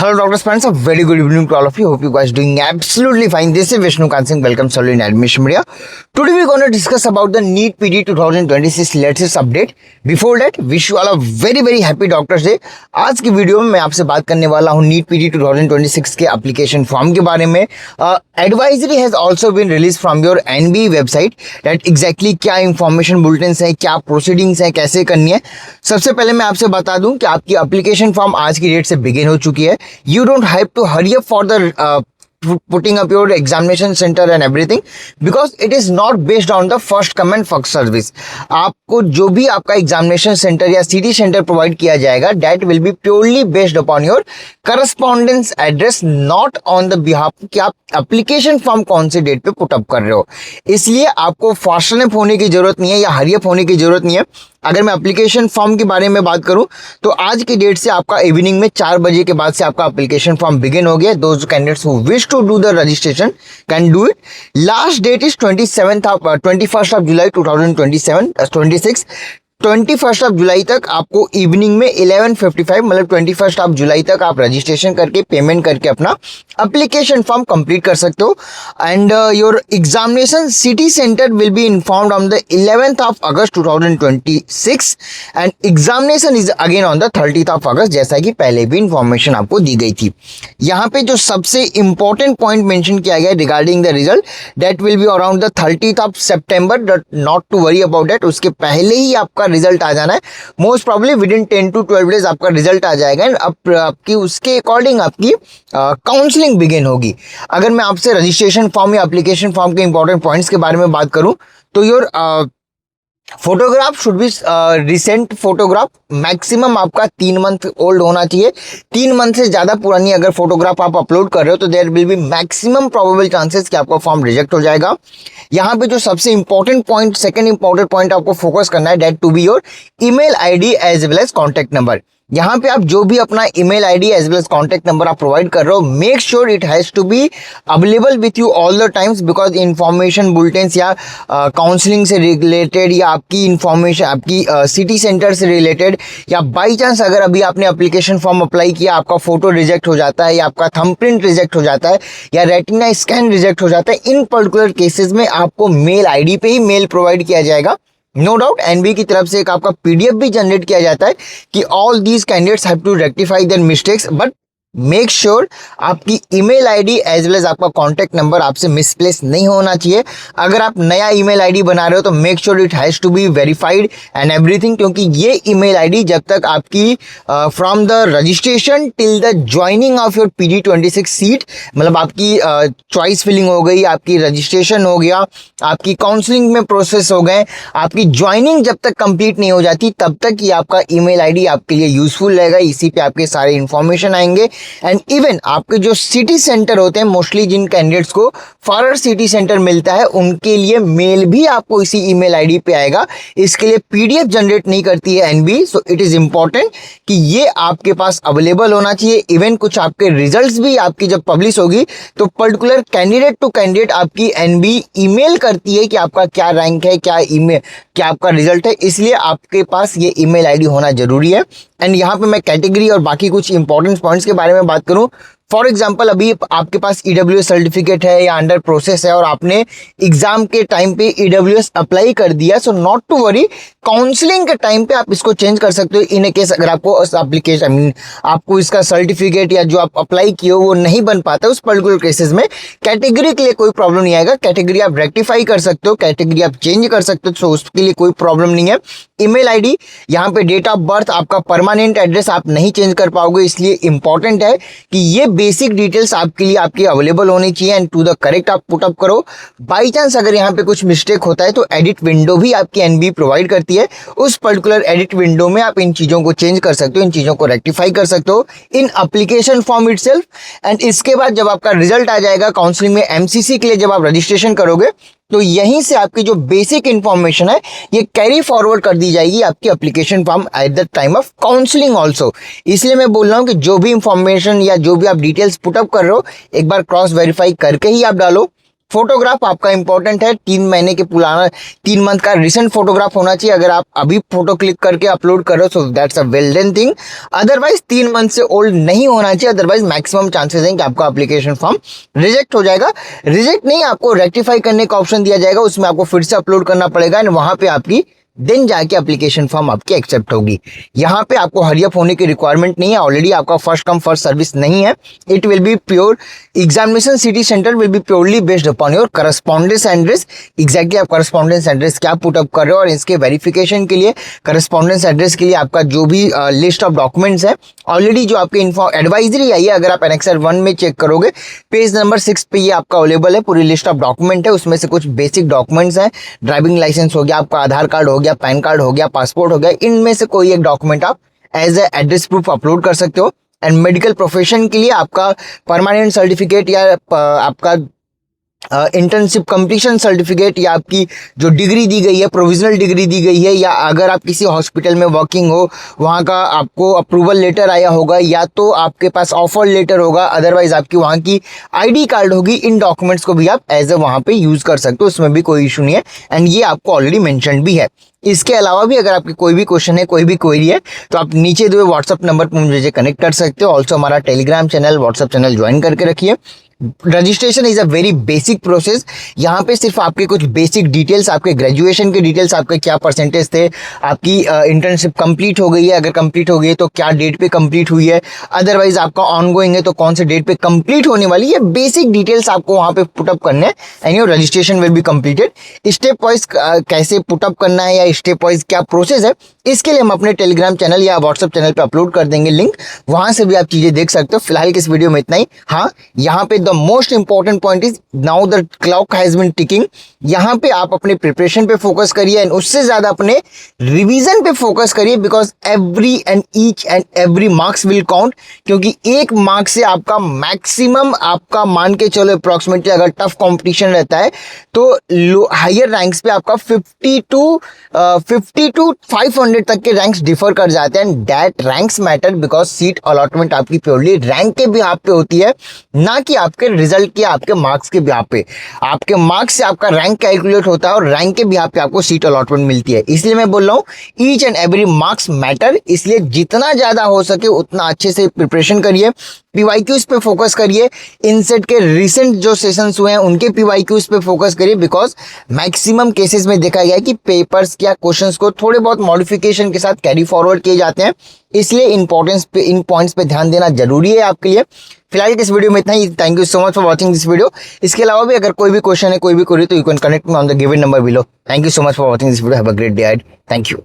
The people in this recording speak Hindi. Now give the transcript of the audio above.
Hello, doctors, friends. A very good evening to all of you. Hope you guys doing absolutely fine. This is Vishnu Kansing. Welcome, Solid in Admission Media. Today we're going to discuss about the NEET PD 2026 latest update. Before that, wish you all a very happy Doctors Day. आज की वीडियो में मैं आपसे बात करने वाला हूँ NEET PD 2026 के एप्लीकेशन फॉर्म के बारे में. Advisory has also been release from your NBE website that exactly क्या इंफॉर्मेशन बुलेटिन्स है, क्या प्रोसीडिंग्स है, कैसे करनी है. सबसे पहले मैं आपसे बता दूं कि आपकी एप्लीकेशन फॉर्म आज की डेट से बिगिन हो चुकी है. You don't have to hurry up for the putting up your examination center and everything because it is not based on the first come and first service. आपको जो भी आपका एग्जामिनेशन सेंटर या सिटी सेंटर प्रोवाइड किया जाएगा that will be purely based upon your correspondence address, not on the behalf कि आप एप्लीकेशन फॉर्म कौन से डेट पे पुट अप कर रहे हो. इसलिए आपको फास्टनअप होने की जरूरत नहीं है या हरी अप होने की जरूरत नहीं है. अगर मैं एप्लीकेशन फॉर्म के बारे में बात करूं तो आज की डेट से आपका इवनिंग में 4 बजे के बाद से आपका एप्लीकेशन फॉर्म बिगिन हो गया. Those candidates who wish to do the registration can do it. Last date is 21st of July 2026. 21st of July तक आपको इवनिंग में 11:55 मतलब 21st ऑफ जुलाई तक आप रजिस्ट्रेशन करके पेमेंट करके अपना एप्लीकेशन फॉर्म कंप्लीट कर सकते हो. And your examination city centre will be informed on the 11th of August 2026 and examination is again on the 30th of अगस्त, जैसा कि पहले भी इंफॉर्मेशन आपको दी गई थी. यहाँ पे जो सबसे इंपॉर्टेंट पॉइंट मेंशन किया गया regarding the result that will be around the 30th of September. Not to worry about that, उसके पहले ही आपका रिजल्ट आ जाना है. Most probably within 10 to 12 days आपका रिजल्ट आ जाएगा एंड आपकी उसके अकॉर्डिंग आपकी काउंसलिंग बिगिन होगी. अगर मैं आपसे रजिस्ट्रेशन फॉर्म या एप्लीकेशन फॉर्म के इंपॉर्टेंट पॉइंट्स के बारे में बात करूं तो your photograph should be recent photograph. Maximum आपका 3 मंथ ओल्ड होना चाहिए. 3 मंथ से ज्यादा पुरानी अगर फोटोग्राफ आप अपलोड कर रहे हो तो there will be maximum probable chances कि आपका फॉर्म रिजेक्ट हो जाएगा. यहाँ पे जो सबसे important point, second important point आपको फोकस करना है that to be your email ID as well as contact number. यहाँ पे आप जो भी अपना email ID as well as contact number आप प्रोवाइड कर रहे हो, make sure it has to be available with you all the times because information bulletins या काउंसलिंग से रिलेटेड या आपकी इंफॉर्मेशन आपकी सिटी सेंटर से रिलेटेड या बाई चांस अगर अभी आपने एप्लीकेशन फॉर्म अप्लाई किया, आपका फोटो रिजेक्ट हो जाता है या आपका थंबप्रिंट रिजेक्ट हो जाता है या रेटिना स्कैन रिजेक्ट हो जाता है, इन पर्टिकुलर केसेस में आपको मेल आईडी पे ही मेल प्रोवाइड किया जाएगा. नो डाउट एनबी की तरफ से एक आपका पीडीएफ भी जनरेट किया जाता है कि all these candidates have to rectify their mistakes, but make sure आपकी email ID as well as आपका कॉन्टैक्ट नंबर आपसे मिसप्लेस नहीं होना चाहिए. अगर आप नया ईमेल आईडी बना रहे हो तो make sure it has to be verified and everything, क्योंकि ये ईमेल आईडी जब तक आपकी from the registration till the joining of your PD 26 seat, मतलब आपकी चॉइस फिलिंग हो गई, आपकी रजिस्ट्रेशन हो गया, आपकी काउंसलिंग में प्रोसेस हो गए, आपकी ज्वाइनिंग जब तक कंप्लीट नहीं हो जाती तब तक ये आपका ईमेल आईडी आपके लिए यूजफुल रहेगा. इसी पे आपके सारे इंफॉर्मेशन आएंगे. एंड इवन आपके जो सिटी सेंटर होते हैं, मोस्टली जिन कैंडिडेट्स को फॉरवर्ड सिटी सेंटर मिलता है उनके लिए मेल भी आपको इसी ईमेल आईडी पे आएगा. इसके लिए पीडीएफ जनरेट नहीं करती है NB, so it is important कि ये आपके पास अवेलेबल होना चाहिए. इवन कुछ आपके रिजल्ट्स भी आपकी जब पब्लिश होगी तो पर्टिकुलर कैंडिडेट टू कैंडिडेट आपकी एनबी ईमेल करती है कि आपका क्या रैंक है, क्या आपका रिजल्ट है, इसलिए आपके पास ये ईमेल आईडी होना जरूरी है. एंड यहाँ पे मैं कैटेगरी और बाकी कुछ इंपॉर्टेंट पॉइंट्स के बारे में बात करूं. फॉर एग्जाम्पल अभी आपके पास ईडब्ल्यूएस सर्टिफिकेट है या अंडर प्रोसेस है और आपने एग्जाम के टाइम पे ईडब्ल्यूएस अप्लाई कर दिया, so not to worry, counselling के टाइम पे आप इसको चेंज कर सकते हो. इन केस अगर आपको एप्लीकेशन आपको इसका सर्टिफिकेट या जो आप अप्लाई किए हो वो नहीं बन पाता, उस पर्टिकुलर केसेस में कैटेगरी के लिए कोई प्रॉब्लम नहीं आएगा. कैटेगरी आप रेक्टिफाई कर सकते हो, कैटेगरी आप चेंज कर सकते हो, सो उसके लिए कोई प्रॉब्लम नहीं है. ईमेल आईडी, यहाँ पे डेट ऑफ बर्थ, आपका परमानेंट एड्रेस आप नहीं चेंज कर पाओगे, इसलिए इंपॉर्टेंट है कि ये बेसिक डिटेल्स आपके लिए आपकी अवेलेबल होनी चाहिए एंड टू द करेक्ट आप पुट अप करो. बाई चांस अगर यहाँ पे कुछ मिस्टेक होता है तो एडिट विंडो भी आपकी एनबी प्रोवाइड करती है. उस पर्टिकुलर एडिट विंडो में आप इन चीजों को चेंज कर सकते हो, इन चीजों को रेक्टिफाई कर सकते हो इन एप्लीकेशन फॉर्म इटसेल्फ. एंड इसके बाद जब आपका रिजल्ट आ जाएगा काउंसलिंग में एमसीसी के लिए जब आप रजिस्ट्रेशन करोगे तो यहीं से आपकी जो बेसिक इंफॉर्मेशन है ये कैरी फॉरवर्ड कर दी जाएगी आपकी application form at the time of counselling also. इसलिए मैं बोल रहा हूँ कि जो भी इंफॉर्मेशन या जो भी आप डिटेल्स पुटअप कर रहे हो एक बार क्रॉस वेरीफाई करके ही आप डालो. फोटोग्राफ आपका इंपॉर्टेंट है, 3 महीने के पुराना 3 मंथ का रिसेंट फोटोग्राफ होना चाहिए। अगर आप अभी फोटो क्लिक करके अपलोड कर रहे हो so that's a well done thing. Otherwise 3 month से ओल्ड नहीं होना चाहिए, अदरवाइज मैक्सिमम चांसेस हैं कि आपका एप्लीकेशन फॉर्म रिजेक्ट हो जाएगा। रिजेक्ट नहीं, आपको रेक्टिफाई करने का ऑप्शन दिया जाएगा, उसमें आपको फिर से अपलोड करना पड़ेगा एंड वहां पे आपकी देन जाके एप्लीकेशन फॉर्म आपकी एक्सेप्ट होगी। यहाँ पे आपको हरी अप होने की रिक्वायरमेंट नहीं है, ऑलरेडी आपका फर्स्ट कम फर्स्ट सर्विस नहीं है। It will be pure examination city centre will be purely based upon your correspondence address. Exactly आप करस्पॉन्डेंस एड्रेस क्या पुटअप कर रहे हो और इसके वेरिफिकेशन के लिए करस्पॉन्डेंस एड्रेस के लिए आपका जो भी लिस्ट ऑफ डॉक्यूमेंट्स है ऑलरेडी जो आपके एडवाइजरी आई है, अगर आप एनेक्सर 1 में चेक करोगे पेज नंबर 6 पे ये आपका अवेलेबल है, पूरी लिस्ट ऑफ डॉक्यूमेंट है। उसमें से कुछ बेसिक डॉक्यूमेंट्स हैं, ड्राइविंग लाइसेंस हो गया, आपका आधार कार्ड हो गया, पैन कार्ड हो गया, पासपोर्ट हो गया, इनमें से कोई एक डॉक्यूमेंट आप as a address proof upload कर सकते हो। एंड मेडिकल प्रोफेशन के लिए आपका परमानेंट सर्टिफिकेट या आपका इंटर्नशिप कंप्लीशन सर्टिफिकेट या आपकी जो डिग्री दी गई है, प्रोविजनल डिग्री दी गई है, या अगर आप किसी हॉस्पिटल में वर्किंग हो वहाँ का आपको अप्रूवल लेटर आया होगा, या तो आपके पास ऑफर लेटर होगा, अदरवाइज आपकी वहाँ की आईडी कार्ड होगी, इन डॉक्यूमेंट्स को भी आप एज ए वहाँ पे यूज कर सकते हो, उसमें भी कोई इशू नहीं है एंड ये आपको ऑलरेडी मेंशन भी है। इसके अलावा भी अगर आपकी कोई भी क्वेश्चन है, कोई भी क्वेरी है तो आप नीचे दिए व्हाट्सअप नंबर पर मुझे कनेक्ट कर सकते हो। ऑल्सो हमारा Telegram channel, WhatsApp channel join करके रखिए। Registration is a very basic process. यहाँ पे सिर्फ आपके कुछ बेसिक डिटेल्स, आपके ग्रेजुएशन के डिटेल्स, आपके क्या परसेंटेज थे, आपकी इंटर्नशिप कंप्लीट हो गई है, अगर कंप्लीट हो गई है तो क्या डेट पे कंप्लीट हुई है, अदरवाइज आपका ऑनगोइंग है तो कौन से डेट पे कंप्लीट होने वाली है, बेसिक डिटेल्स आपको वहाँ पे पुटअप करने हैं and your registration will be completed. Step wise कैसे पुटअप करना है या स्टेप वाइज क्या प्रोसेस है, इसके लिए हम अपने टेलीग्राम चैनल या व्हाट्सअप चैनल पे अपलोड कर देंगे लिंक, वहां से भी आप चीजें देख सकते हो। फिलहाल की इस वीडियो में इतना ही। हाँ, यहाँ पे the most important point is now the clock has been ticking. यहाँ पे आप अपने प्रिपरेशन पे फोकस करिए एंड उससे ज्यादा अपने रिवीजन पे फोकस करिए, because every and each and every marks will count. क्योंकि एक मार्क से आपका मैक्सिमम, आपका मान के चलो अप्रोक्सीमेटली अगर टफ कॉम्पिटिशन रहता है तो हायर रैंक्स पे आपका 50 टू 500 तक के रैंक्स डिफर कर जाते हैं and that ranks matter because seat allotment आपकी प्योरली रैंक के बिहाफ पे होती है, ना कि आपके रिजल्ट के, आपके मार्क्स के बिहाफ पे। आपके मार्क्स से आपका रैंक कैलकुलेट होता है और रैंक के बिहाफ पे आपको सीट अलॉटमेंट मिलती है। इसलिए मैं बोल रहा हूँ each and every marks matter, इसलिए जितना ज्यादा हो सके उतना अच्छे से प्रिपरेशन करिए, पीवाईक्यूज पे फोकस करिए, इनसेट के रिसेंट जो सेशंस हुए हैं उनके पीवाईक्यूज पे फोकस करिए, बिकॉज मैक्सिमम केसेस में देखा गया है कि पेपर्स या क्वेश्चंस को थोड़े बहुत मॉडिफिकेशन के साथ कैरी फॉरवर्ड किए जाते हैं, इसलिए इंपॉर्टेंस पे, इन पॉइंट्स पे ध्यान देना जरूरी है आपके लिए। फिलहाल इस वीडियो में इतना ही। Thank you so much for watching this video. इसके अलावा भी अगर कोई भी क्वेश्चन है, कोई भी क्वेरी, तो you can connect me on the given number below. Thank you so much for watching this video. Have a great day ahead. Thank you.